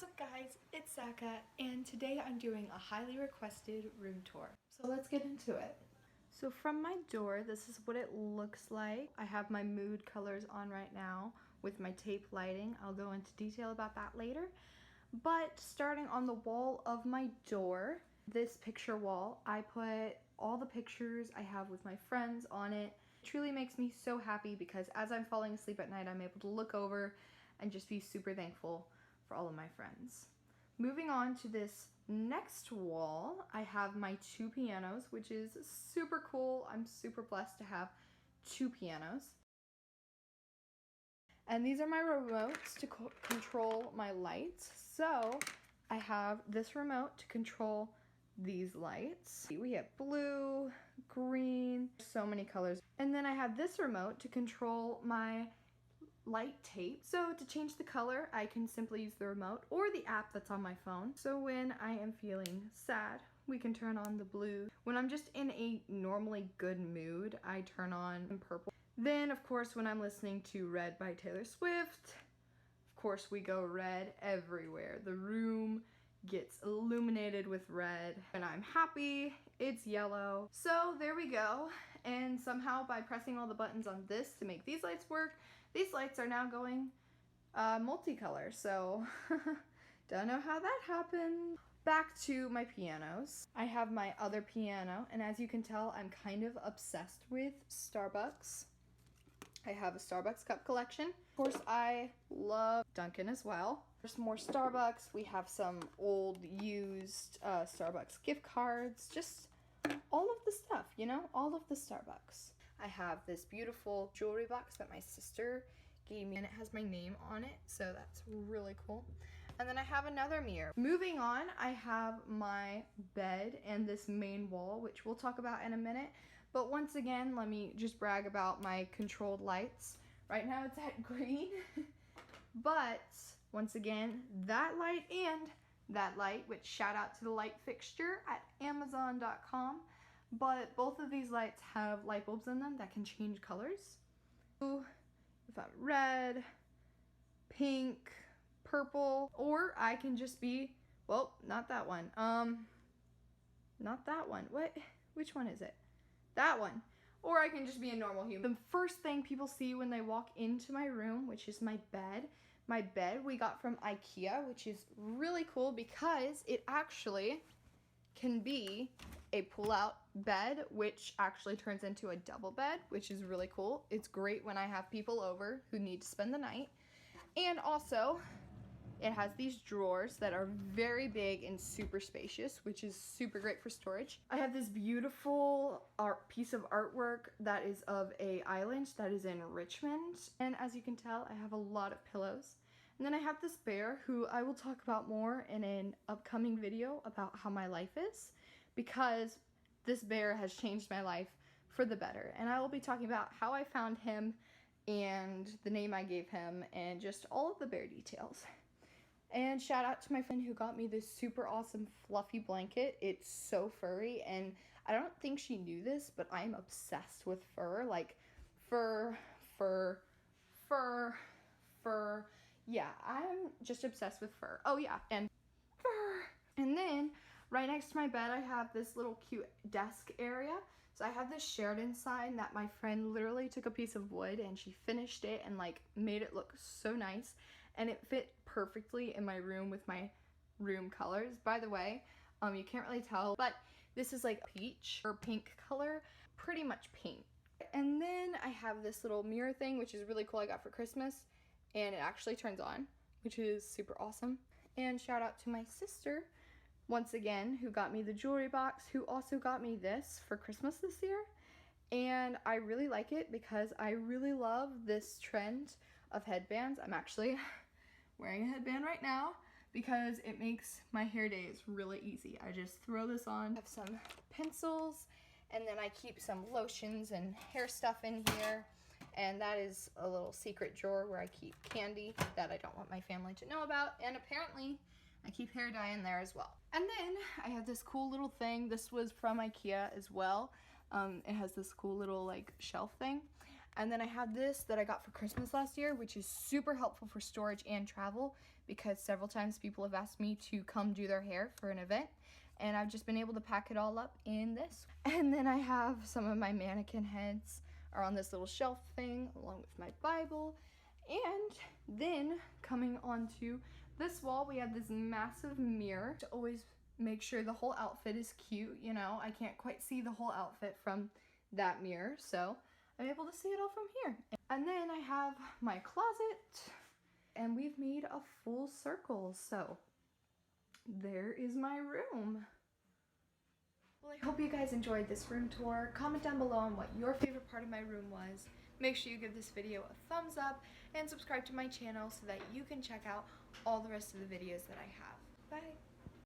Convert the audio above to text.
What's up guys, it's Zaka, and today I'm doing a highly requested room tour. So let's get into it. So from my door, this is what it looks like. I have my mood colors on right now with my tape lighting. I'll go into detail about that later. But starting on the wall of my door, this picture wall, I put all the pictures I have with my friends on it. It truly makes me so happy because as I'm falling asleep at night, I'm able to look over and just be super thankful for all of my friends. Moving on to this next wall, I have my two pianos, which is super cool. I'm super blessed to have two pianos. And these are my remotes to control my lights. So I have this remote to control these lights. We have blue, green, so many colors. And then I have this remote to control my light tape. So to change the color, I can simply use the remote or the app that's on my phone. So when I am feeling sad, we can turn on the blue. When I'm just in a normally good mood, I turn on purple. Then of course when I'm listening to Red by Taylor Swift, of course we go red everywhere. The room gets illuminated with red. When I'm happy, it's yellow. So there we go. And somehow by pressing all the buttons on this to make these lights work, these lights are now going multicolor. So don't know how that happened. Back to my pianos. I have my other piano, and as you can tell, I'm kind of obsessed with Starbucks. I have a Starbucks cup collection. Of course, I love Dunkin' as well. There's more Starbucks. We have some old used Starbucks gift cards. Just all of the stuff, you know? All of the Starbucks. I have this beautiful jewelry box that my sister gave me, and it has my name on it, so that's really cool. And then I have another mirror. Moving on, I have my bed and this main wall, which we'll talk about in a minute. But once again, let me just brag about my controlled lights. Right now it's at green, but once again, that light and that light, which shout out to the light fixture at Amazon.com. But both of these lights have light bulbs in them that can change colors. If I'm red, pink, purple, or I can just be, well, not that one. Not that one. What? Which one is it? That one. Or I can just be a normal human. The first thing people see when they walk into my room, which is my bed. My bed we got from IKEA, which is really cool because it actually can be a pull-out bed, which actually turns into a double bed, which is really cool. It's great when I have people over who need to spend the night. And also, it has these drawers that are very big and super spacious, which is super great for storage. I have this beautiful piece of artwork that is of a island that is in Richmond. And as you can tell, I have a lot of pillows. And then I have this bear who I will talk about more in an upcoming video about how my life is, because this bear has changed my life for the better. And I will be talking about how I found him and the name I gave him and just all of the bear details. And shout out to my friend who got me this super awesome fluffy blanket. It's so furry, and I don't think she knew this, but I'm obsessed with fur. Like fur. Yeah, I'm just obsessed with fur. Oh yeah, and fur. And then right next to my bed, I have this little cute desk area. So I have this Sheridan sign that my friend literally took a piece of wood and she finished it and like made it look so nice. And it fit perfectly in my room with my room colors. By the way, you can't really tell, but this is like peach or pink color, pretty much pink. And then I have this little mirror thing, which is really cool, I got for Christmas. And it actually turns on, which is super awesome. And shout out to my sister, once again, who got me the jewelry box, who also got me this for Christmas this year. And I really like it because I really love this trend of headbands. I'm actually wearing a headband right now because it makes my hair days really easy. I just throw this on. I have some pencils, and then I keep some lotions and hair stuff in here. And that is a little secret drawer where I keep candy that I don't want my family to know about. And apparently, I keep hair dye in there as well. And then I have this cool little thing. This was from IKEA as well. It has this cool little like shelf thing. And then I have this that I got for Christmas last year, which is super helpful for storage and travel because several times people have asked me to come do their hair for an event, and I've just been able to pack it all up in this. And then I have some of my mannequin heads are on this little shelf thing along with my Bible. And then coming onto this wall, we have this massive mirror to always make sure the whole outfit is cute. You know, I can't quite see the whole outfit from that mirror, so I'm able to see it all from here. And then I have my closet, and we've made a full circle, so there is my room. Well, I hope you guys enjoyed this room tour. Comment down below on what your favorite part of my room was. Make sure you give this video a thumbs up and subscribe to my channel so that you can check out all the rest of the videos that I have. Bye!